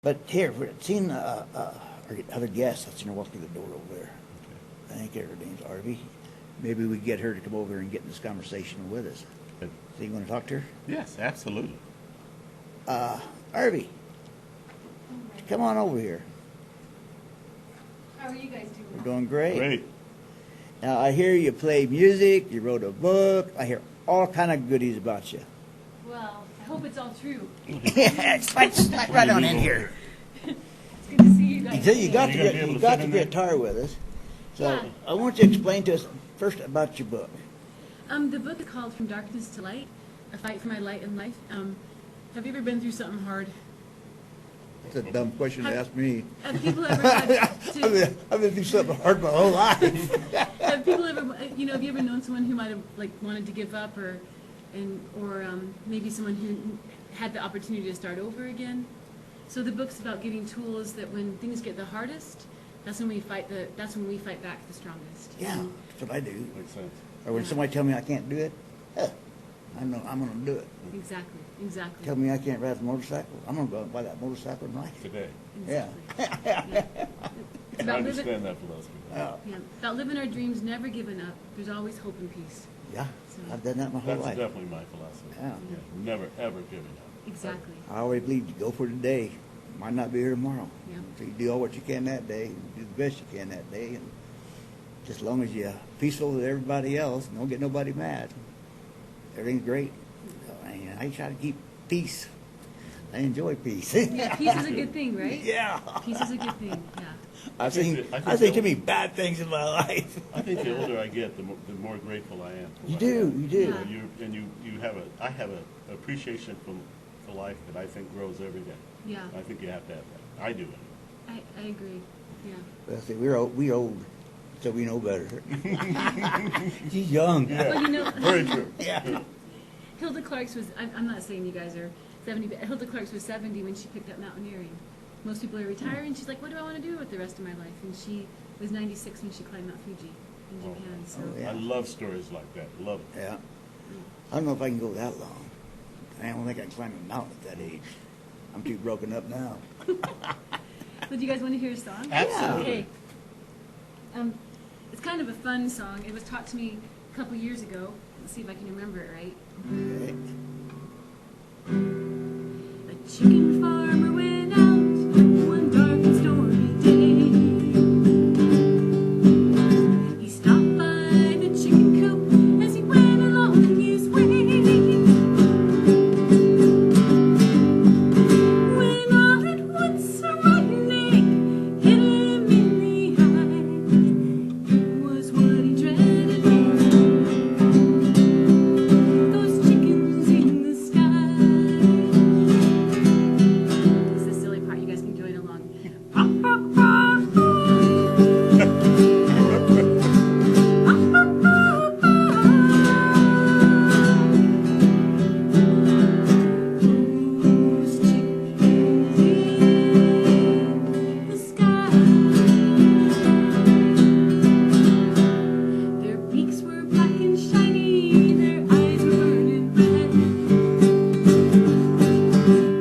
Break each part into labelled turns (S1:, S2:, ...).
S1: But here, we're seeing our other guest that's going to walk through the door over there. I think her name's Arvi. Maybe we get her to come over and get in this conversation with us.
S2: Good.
S1: So you want to talk to her?
S2: Yes, absolutely.
S1: Arvi, come on over here.
S3: How are you guys doing?
S1: We're doing great.
S2: Great.
S1: Now, I hear you play music, you wrote a book. I hear all kind of goodies about you.
S3: Well, I hope it's all true.
S1: Yeah, slide right on in here.
S3: It's good to see you guys.
S1: You got
S2: Are you gonna be able to
S1: the
S2: fit in there?
S1: guitar with us. So
S3: Yeah.
S1: I want you to explain to us first about your book.
S3: The book is called From Darkness to Light, A Fight for My Light in Life. Have you ever been through something hard?
S1: That's a dumb question to ask me.
S3: Have people ever had to,
S1: I've been through something hard my whole life.
S3: have people ever, have you ever known someone who might have wanted to give up or maybe someone who had the opportunity to start over again? So the book's about giving tools that when things get the hardest, that's when we fight back the strongest.
S1: Yeah, that's what I do.
S2: Makes sense.
S1: Or when somebody tell me I can't do it, I know I'm going to do it.
S3: Exactly.
S1: Tell me I can't ride a motorcycle, I'm going to go out and buy that motorcycle and ride it.
S2: Today.
S1: Yeah.
S3: It's
S2: I
S3: about
S2: understand that philosophy.
S3: about living our dreams, never giving up. There's always hope and peace.
S1: Yeah,
S3: So-
S1: I've done that my whole
S2: That's
S1: life.
S2: definitely my philosophy.
S1: Yeah.
S2: Never, ever giving up.
S3: Exactly.
S1: I always believe you go for today. Might not be here tomorrow.
S3: Yeah.
S1: So you do all what you can that day, do the best you can that day, and just as long as you're peaceful with everybody else, and don't get nobody mad, everything's great. So, I try to keep peace. I enjoy peace.
S3: Yeah, peace is a good thing, right?
S1: Yeah.
S3: Peace is a good thing. Yeah.
S1: I've
S2: think
S1: seen too many bad things in my life.
S2: I think the older I get, the more grateful I am. For
S1: You
S2: life.
S1: do, you do.
S3: Yeah.
S2: I have an appreciation for life that I think grows every day.
S3: Yeah.
S2: I think you have to have that. I do.
S3: I agree. Yeah.
S1: Well, see, we're old, so we know better. She's young.
S3: Well,
S2: Very true.
S1: Yeah.
S3: Hilda Clark's was, I'm not saying you guys are 70, but Hilda Clark's was 70 when she picked up mountaineering. Most people are retiring. She's like, what do I want to do with the rest of my life? And she was 96 when she climbed Mount Fuji in Japan. So
S1: Oh, yeah.
S2: I love stories like that. Love it.
S1: Yeah. I don't know if I can go that long. I don't think I can climb a mountain at that age. I'm too broken up now.
S3: But do you guys want to hear a song?
S2: Absolutely.
S3: Okay. It's kind of a fun song. It was taught to me a couple years ago. Let's see if I can remember it right.
S1: Okay.
S3: A chicken farmer went out one dark and stormy day. He stopped by the chicken coop as he went along his way. When all at once a rotten egg hit him in the eye. It was what he dreaded most. Those chickens in the sky. This is the silly part. You guys can join along. Those chickens in the sky. Their beaks were black and shiny, their eyes were burning red.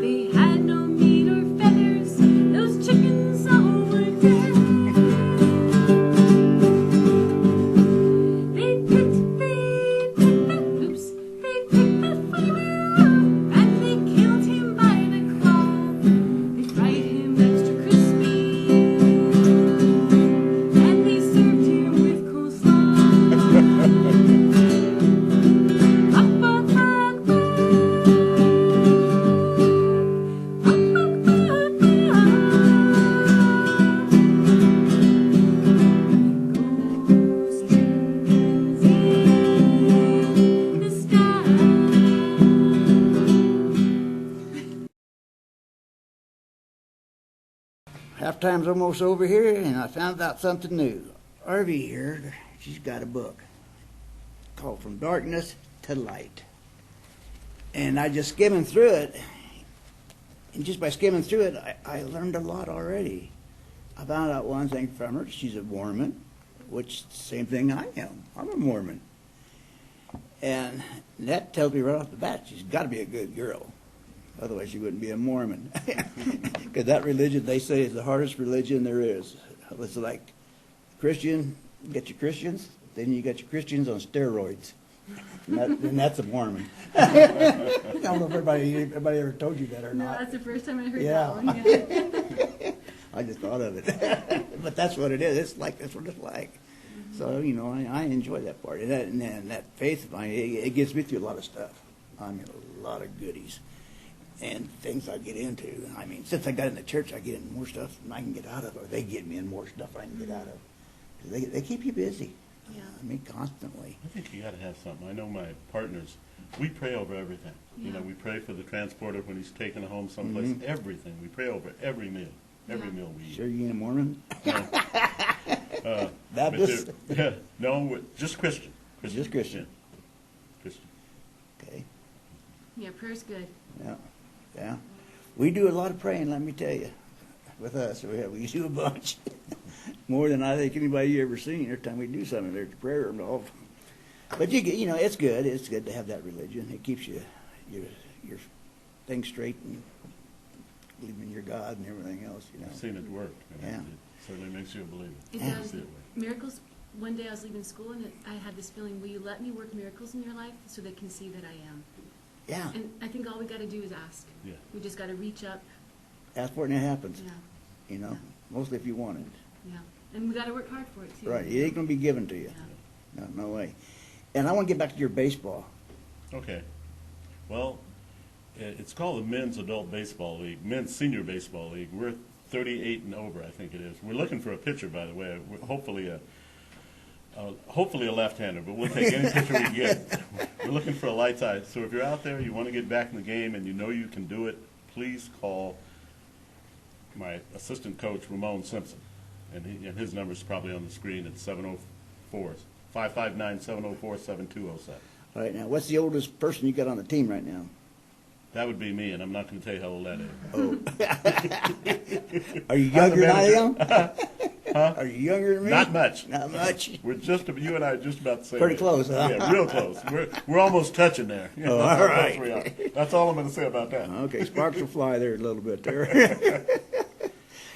S3: They had no meat or feathers, those chickens all were dead. They picked that farmer up, and they killed him by the claw. They fried him extra crispy, and they served him with coleslaw. Those chickens in the sky.
S1: Halftime's almost over here, and I found out something new. Arvi here, she's got a book called From Darkness to Light. And I just skimming through it, and just by skimming through it, I learned a lot already. I found out one thing from her. She's a Mormon, which same thing I am. I'm a Mormon. And that tells me right off the bat, she's got to be a good girl. Otherwise, you wouldn't be a Mormon. Because that religion, they say, is the hardest religion there is. It's like Christian, you get your Christians, then you got your Christians on steroids. And that's a Mormon. I don't know if everybody ever told you that or
S3: No,
S1: not.
S3: that's the first time I heard
S1: Yeah.
S3: that one. Yeah.
S1: I just thought of it. But that's what it is. It's like, that's what it's like. So, you know, I enjoy that part. And that faith of mine, it gets me through a lot of stuff. I mean, a lot of goodies and things I get into. I mean, since I got in the church, I get in more stuff than I can get out of, or they get me in more stuff I can get out of. 'Cause they keep you busy.
S3: Yeah.
S1: I mean, constantly.
S2: I think you got to have something. I know my partners, we pray over everything. You know,
S3: Yeah.
S2: we pray for the transporter when he's taken home someplace. Everything. We pray over every meal. Every
S3: Yeah.
S2: meal we eat.
S1: Sure you ain't a Mormon?
S2: But
S1: Baptist?
S2: no, just Christian.
S1: Just Christian.
S2: Yeah. Christian.
S1: Okay.
S3: Yeah, prayer's good.
S1: Yeah. Yeah. We do a lot of praying, let me tell you. With us, we do a bunch. More than I think anybody you ever seen. Every time we do something, there's prayer involved. But you know, it's good. It's good to have that religion. It keeps your things straight and believing in your God and everything else. You know.
S2: I've seen it work. You know,
S1: Yeah.
S2: It certainly makes you a believer.
S3: It
S1: Yeah.
S3: does.
S2: See it work.
S3: Miracles. One day I was leaving school and I had this feeling, will you let me work miracles in your life so they can see that I am?
S1: Yeah.
S3: And I think all we got to do is ask.
S2: Yeah.
S3: We just got to reach up.
S1: Ask for it and it happens.
S3: Yeah.
S1: You know, mostly if you want it.
S3: Yeah. And we got to work hard for it too.
S1: Right. It ain't gonna be given to you.
S3: Yeah.
S1: No way. And I want to get back to your baseball.
S2: Okay. Well, it's called the Men's Adult Baseball League, Men's Senior Baseball League. We're 38 and over, I think it is. We're looking for a pitcher, by the way. Hopefully a left-hander, but we'll take any pitcher we can get. We're looking for a lights eye. So if you're out there, you want to get back in the game, and you know you can do it, please call my assistant coach, Ramon Simpson. And his number is probably on the screen at 559-704-7207.
S1: All right. Now, what's the oldest person you got on the team right now?
S2: That would be me, and I'm not going to tell you how old that is.
S1: Are you younger than I am?
S2: Huh?
S1: Are you younger than me?
S2: Not much.
S1: Not much.
S2: You and I are just about the same.
S1: Pretty
S2: age.
S1: close, huh?
S2: Yeah, real close. We're almost touching there. You know,
S1: Oh,
S2: that's
S1: all
S2: how close
S1: right.
S2: we are. That's all I'm going to say about that.
S1: Okay, sparks will fly there a little bit there.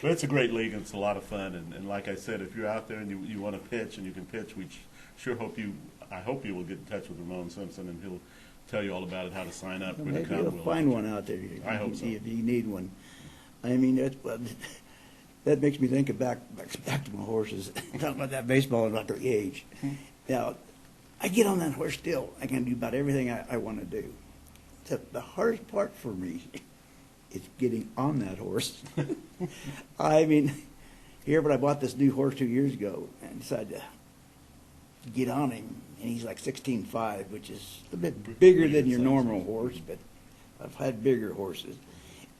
S2: But it's a great league, and it's a lot of fun. And like I said, if you're out there and you want to pitch and you can pitch, we sure hope you. I hope you will get in touch with Ramon Simpson, and he'll tell you all about it, how to sign up. where to
S1: Maybe
S2: come.
S1: you'll
S2: We'll
S1: find
S2: let you-
S1: one out there.
S2: I hope so.
S1: If you need one. I mean, that makes me think of back to my horses. Talking about that baseball and about their age. Now, I get on that horse still. I can do about everything I want to do. The hardest part for me is getting on that horse. I mean, here, but I bought this new horse 2 years ago and decided to get on him, and he's like 16.5, which is a bit bigger than your normal horse, but I've had bigger horses.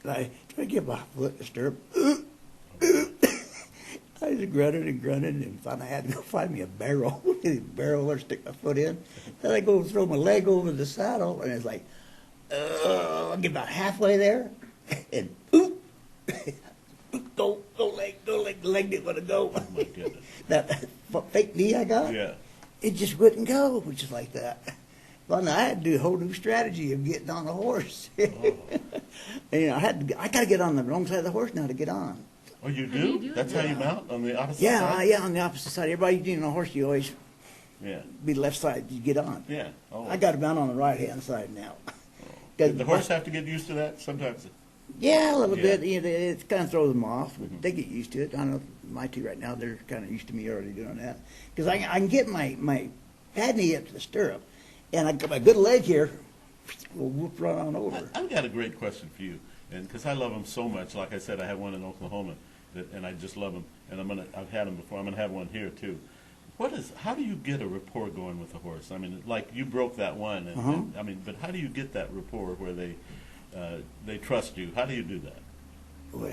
S1: And I try to get my foot in the stirrup. I just grunted and finally I had to go find me a barrel or stick my foot in. Then I go throw my leg over the saddle, and it's like, I get about halfway there, and go leg, the leg didn't want to go.
S2: Oh my goodness.
S1: That fake knee I got,
S2: Yeah.
S1: it just wouldn't go, just like that. Well, now I had to do a whole new strategy of getting on the horse.
S2: Oh.
S1: And, you know, I got to get on the wrong side of the horse now to get on.
S2: Oh, you
S3: How do you
S2: do?
S3: do it?
S2: That's how you mount on the opposite
S1: Yeah,
S2: side?
S1: yeah, on the opposite side. Everybody, you know, on a horse, you always
S2: Yeah.
S1: be the left side you get on.
S2: Yeah. Oh.
S1: I got it down on the right hand side now.
S2: Did the horse have to get used to that? Sometimes.
S1: Yeah, a little
S2: Yeah.
S1: bit. You know, it kind of throws them off. They get used to it. I don't know if my two right now, they're kind of used to me already doing that. Because I can get my pad knee up to the stirrup, and I got my good leg here, we'll whoop right on over.
S2: I've got a great question for you, and because I love them so much. Like I said, I have one in Oklahoma, and I just love them. And I've had them before. I'm gonna have one here too. How do you get a rapport going with a horse? I mean, like you broke that one, and I mean, but how do you get that rapport where they trust you? How do you do that?
S1: Well,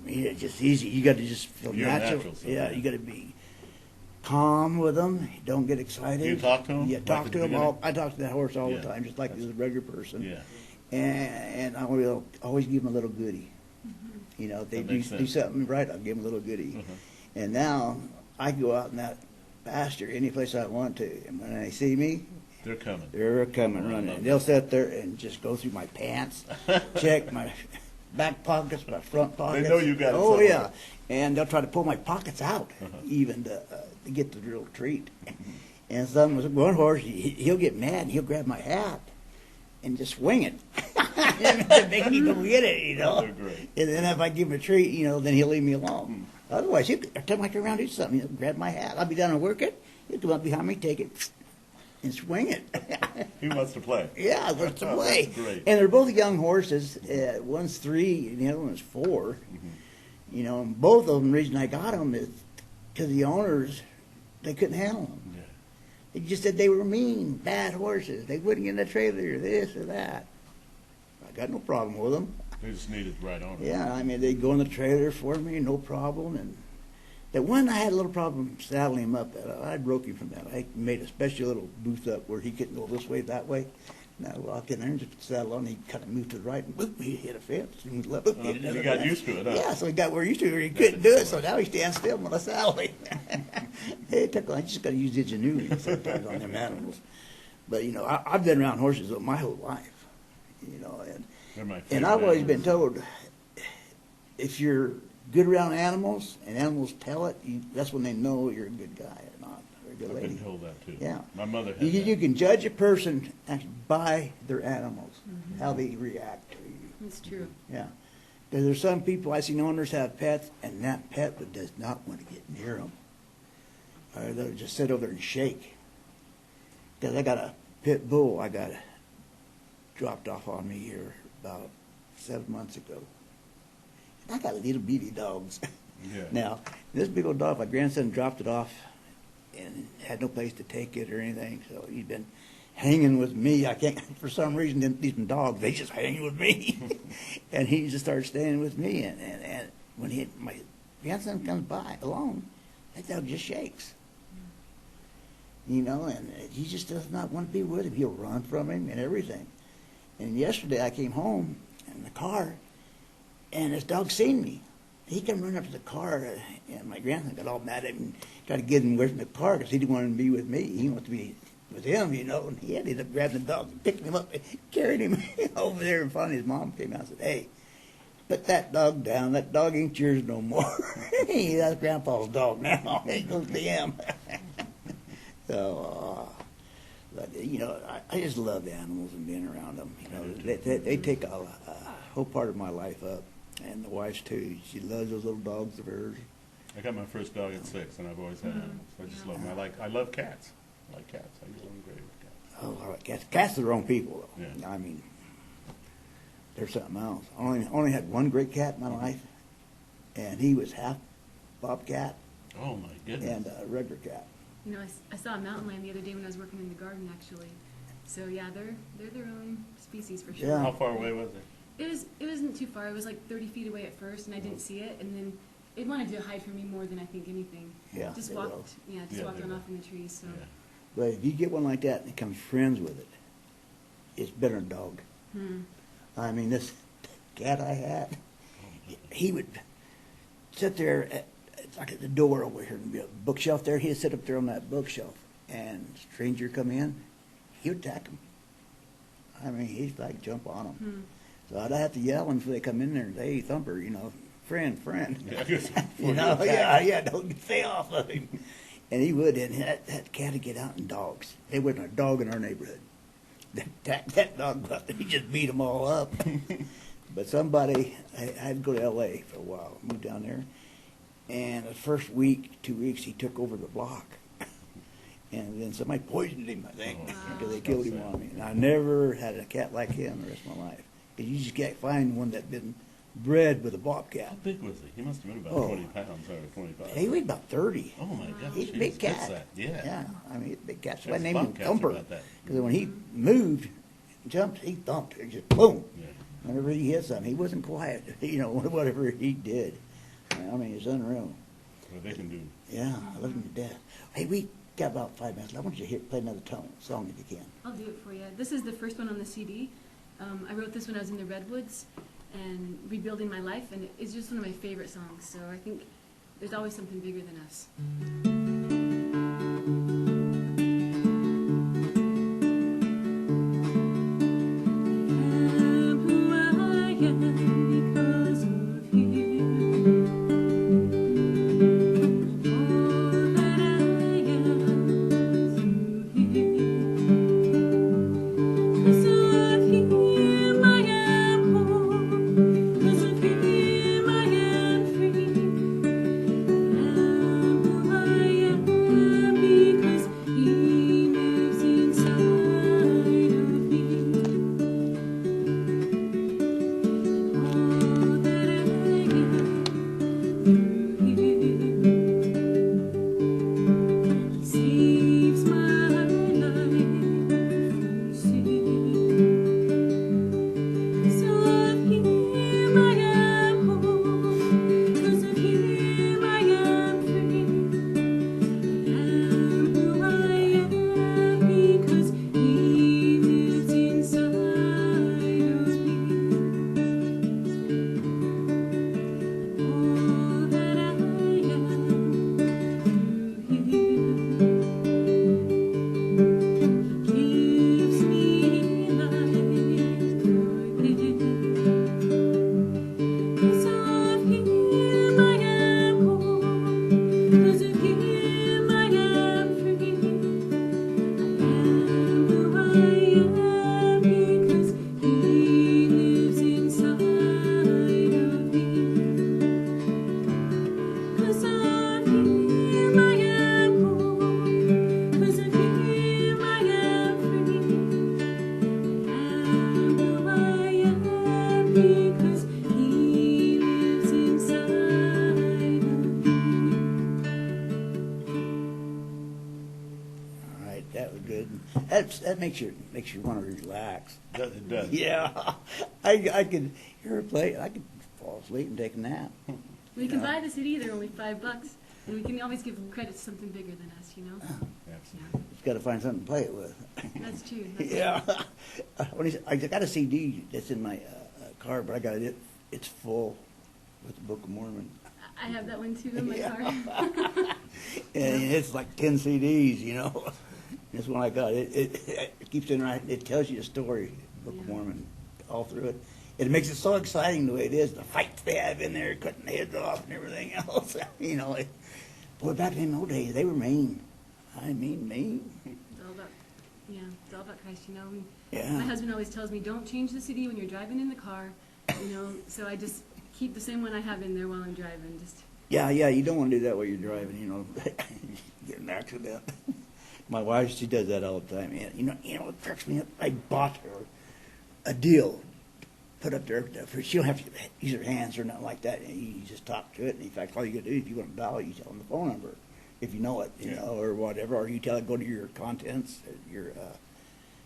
S1: it's just easy. You got to just feel
S2: You're
S1: natural.
S2: natural, so,
S1: Yeah,
S2: yeah.
S1: you got to be calm with them. Don't get excited.
S2: Do you talk to 'em,
S1: Yeah,
S2: like
S1: talk
S2: at
S1: to
S2: the
S1: them all.
S2: beginning?
S1: I talk to that horse all
S2: Yeah.
S1: the time, just like as a regular person.
S2: Yeah.
S1: And I will always give them a little goodie. You know, if they
S2: That
S1: do
S2: makes sense.
S1: something right, I'll give them a little goodie. And now I go out in that pasture any place I want to, and when they see me,
S2: They're coming.
S1: They're coming
S2: Oh, I
S1: running.
S2: love
S1: They'll sit there and just go through my pants, check my back pockets, my front pockets.
S2: know you got it
S1: Oh
S2: somewhere.
S1: yeah, and they'll try to pull my pockets out,
S2: Uh-huh.
S1: even to get the real treat. And some was one horse, he'll get mad and he'll grab my hat and just swing it to make me go get it, you know.
S2: They're great.
S1: And then if I give him a treat, you know, then he'll leave me alone. Otherwise, every time I turn around and do something, he'll grab my hat. I'll be down and work it. He'll come up behind me, take it, and swing it.
S2: He wants to play.
S1: Yeah, what's the
S2: Oh,
S1: way?
S2: that's great.
S1: And they're both young horses. One's 3 and the other one's 4.
S2: Mm-hmm.
S1: You know, and both of them, the reason I got them is because the owners, they couldn't handle them.
S2: Yeah.
S1: They just said they were mean, bad horses. They wouldn't get in the trailer, this or that. I got no problem with them.
S2: They just needed the right owner.
S1: Yeah, I mean, they'd go in the trailer for me, no problem. And the one I had a little problem saddling him up, I broke him from that. I made a special little booth up where he couldn't go this way, that way. And I walked in there and just saddle on, he kind of moved to the right, and boop, he hit a fence. And he left, he hit
S2: You
S1: another
S2: got
S1: fence.
S2: used to it, huh?
S1: Yeah, so he got where used to it, where he couldn't do it, so now he stands still when I saddle him. I just got to use ingenuity sometimes on them animals. But, you know, I've been around horses my whole life, you know,
S2: They're my
S1: and
S2: favorite
S1: I've always
S2: animals.
S1: been told, if you're good around animals and animals tell it, that's when they know you're a good guy or not, or a good
S2: I've
S1: lady.
S2: been told that too.
S1: Yeah.
S2: My mother had
S1: You
S2: that.
S1: can judge a person actually by their animals, how they react to you.
S3: It's true.
S1: Yeah. Because there's some people, I've seen owners have pets, and that pet does not want to get near them. Or they'll just sit over there and shake. Because I got a pit bull I got dropped off on me here about 7 months ago. I got little bitty dogs.
S2: Yeah.
S1: Now, this big old dog, my grandson dropped it off and had no place to take it or anything, so he's been hanging with me. I can't, for some reason, these dogs, they just hang with me. And he just started staying with me, and when my grandson comes by alone, that dog just shakes. You know, and he just does not want to be with him. He'll run from him and everything. And yesterday I came home in the car, and this dog seen me. He come run up to the car, and my grandson got all mad at him and tried to get him away from the car because he didn't want him to be with me. He wanted to be with him, you know. And he ended up grabbing the dog and picking him up and carried him over there. And finally his mom came out and said, "Hey, put that dog down. That dog ain't yours no more." That's Grandpa's dog now. It goes to him. So, but, you know, I just love animals and being around them. You know, they take a whole part of my life up, and the wife's too. She loves those little dogs of hers.
S2: I got my first dog at 6, and I've always had animals. I just love them. I love cats. I like cats. I get along great with cats.
S1: Oh, all right, cats. Cats are their own people, though.
S2: Yeah.
S1: I mean, they're something else. I only had one great cat in my life, and he was half bobcat
S2: Oh my goodness.
S1: and a regular cat.
S3: You know, I saw a mountain lion the other day when I was working in the garden, actually. So yeah, they're their own species for sure.
S1: Yeah.
S2: How far away was it?
S3: It wasn't too far. It was like 30 feet away at first, and I didn't see it. And then it wanted to hide from me more than I think anything.
S1: Yeah,
S3: Just
S1: they
S3: walked.
S1: will.
S3: Yeah, just
S2: Yeah,
S3: walked
S2: they
S3: on
S2: will.
S3: off in the trees. So.
S2: Yeah.
S1: But if you get one like that and becomes friends with it, it's better than a dog.
S3: Hmm.
S1: I mean, this cat I had, he would sit there like at the door over here, and be a bookshelf there. He'd sit up there on that bookshelf, and a stranger come in, he would attack him. I mean, he'd like jump on him.
S3: Hmm.
S1: So I'd have to yell him before they come in there and say, "Hey, Thumper, you know, friend."
S2: Yeah, I guess
S1: You know, yeah, don't stay off of him. And he would, and that cat would get out in dogs. There wasn't a dog in our neighborhood. That dog, he just beat them all up. But somebody, I had to go to L.A. for a while, moved down there, and the first week, 2 weeks, he took over the block. And then somebody poisoned him, I think,
S2: Oh,
S1: because they killed him on me. And I never had a cat like him the rest of my life. Because you just can't find one that's been bred with a bobcat.
S2: How big was he? He must have been about
S1: Oh.
S2: 20 pounds or 25.
S1: He weighed about 30.
S2: Oh my gosh.
S1: He's a
S2: he
S1: big
S2: was
S1: cat.
S2: that. Yeah.
S1: Yeah, I mean, he's a big cat. So I
S2: There's
S1: named him
S2: bobcats
S1: Thumper.
S2: about that.
S1: Because when he moved, jumped, he thumped. It just boom.
S2: Yeah.
S1: Whenever he hit something, he wasn't quiet. You know, whatever he did. I mean, it's unreal.
S2: What they can do.
S1: Yeah, I love him to death. Hey, we got about 5 minutes. I want you to play another song if you can.
S3: I'll do it for you. This is the first one on the CD. I wrote this when I was in the Redwoods and rebuilding my life, and it's just one of my favorite songs. So I think there's always something bigger than us.
S1: that makes you want to relax.
S2: It does.
S1: Yeah, I could hear her play. I could fall asleep and take a nap.
S3: We can buy the CD. They're only $5, and we can always give credit to something bigger than us, you know.
S2: Absolutely.
S1: Just got to find something to play it with.
S3: That's true. That's
S1: Yeah. I got a CD that's in my car, but I got it. It's full with the Book of Mormon.
S3: I have that one too in my car.
S1: And it's like 10 CDs, you know. This one I got. It keeps in right. It tells you a story, Book of Mormon, all through it. It makes it so exciting the way it is. The fights they have in there, cutting heads off and everything else. You know, boy, back in those days, they were mean. I mean, mean.
S3: It's all about, it's all about Christ, you know.
S1: Yeah.
S3: My husband always tells me, don't change the CD when you're driving in the car, you know. So I just keep the same one I have in there while I'm driving. Just.
S1: Yeah, you don't want to do that while you're driving, you know. Get an accident. My wife, she does that all the time. You know, it cracks me up. I bought her a deal, put up there. She don't have to use her hands or nothing like that. You just talk to it. And in fact, all you got to do, if you want to dial, you tell them the phone number, if you know it, you know, or whatever. Or you tell it, go to your contents, your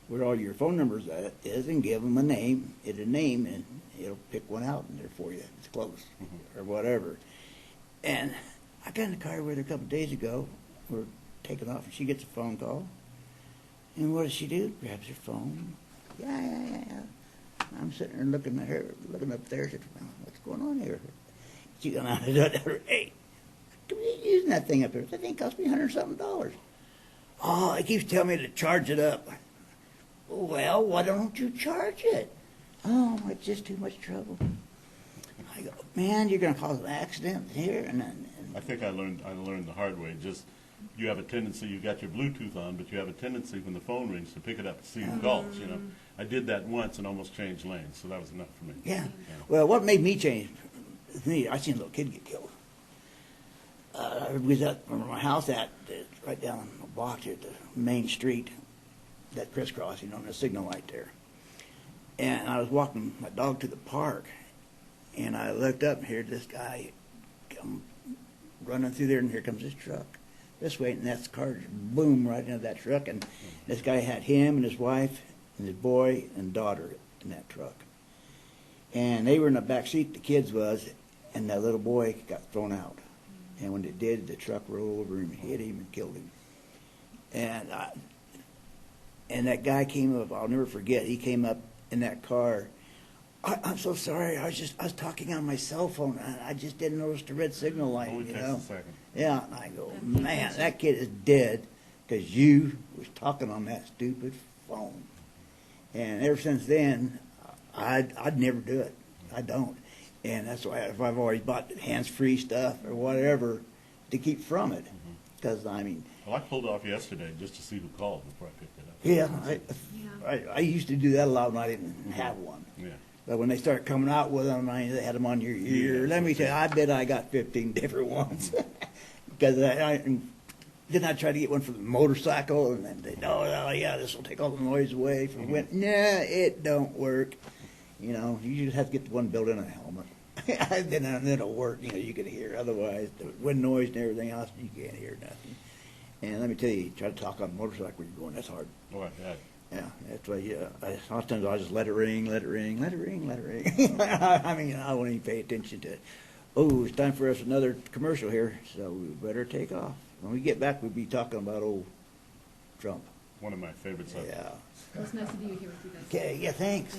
S1: where all your phone numbers is, and give them a name, and it'll pick one out in there for you. It's close, or whatever. And I got in the car with her a couple of days ago. We're taking off, and she gets a phone call. And what does she do? Grabs her phone. Yeah. I'm sitting there looking at her, looking up there. Said, well, what's going on here? She gone out and said, hey, what are you using that thing up there? That thing cost me $100-something. Oh, it keeps telling me to charge it up. Well, why don't you charge it? Oh, it's just too much trouble. I go, man, you're going to cause an accident here, and
S2: I think I learned the hard way. Just you have a tendency, you got your Bluetooth on, but you have a tendency when the phone rings to pick it up and see who calls. You know, I did that once and almost changed lanes, so that was enough for me.
S1: Yeah. Well, what made me change? I seen a little kid get killed. I was at my house right down the block here at the main street, that crisscrossing on the signal light there. And I was walking my dog to the park, and I looked up and heard this guy come running through there, and here comes this truck this way, and that's car just boom right into that truck, and this guy had him and his wife and his boy and daughter in that truck. And they were in the back seat, the kids was, and that little boy got thrown out. And when it did, the truck rolled over him, hit him, and killed him. And that guy came up, I'll never forget, he came up in that car. I'm so sorry, I was talking on my cell phone, and I just didn't notice the red signal light,
S2: Only
S1: you
S2: takes
S1: know.
S2: a second.
S1: Yeah, and I go, man, that kid is dead because you was talking on that stupid phone. And ever since then, I'd never do it. I don't. And that's why I've always bought hands-free stuff or whatever to keep from it. Because, I mean...
S2: Well, I pulled off yesterday just to see who called before I picked it up.
S1: Yeah, I used to do that a lot when I didn't have one.
S2: Yeah.
S1: But when they start coming out with them, they had them on your ear.
S2: Yeah,
S1: Let me tell you, I bet I got 15 different ones. Because then I tried to get one for the motorcycle, and then they, oh yeah, this will take all the noise away from the wind. Nah, it don't work. You know, you just have to get the one built in a helmet. then it'll work. You know, you can hear. Otherwise, the wind noise and everything else, you can't hear nothing. And let me tell you, try to talk on a motorcycle when you're going, that's hard.
S2: Boy,
S1: Yeah, that's why. Sometimes I just let it ring. I mean, I won't even pay attention to it. Oh, it's time for us another commercial here, so we better take off. When we get back, we'll be talking about old Trump.
S2: one of my favorite subjects.
S1: Yeah.
S3: Well, it's nice to be here with you guys.
S1: Okay. Yeah. Thanks.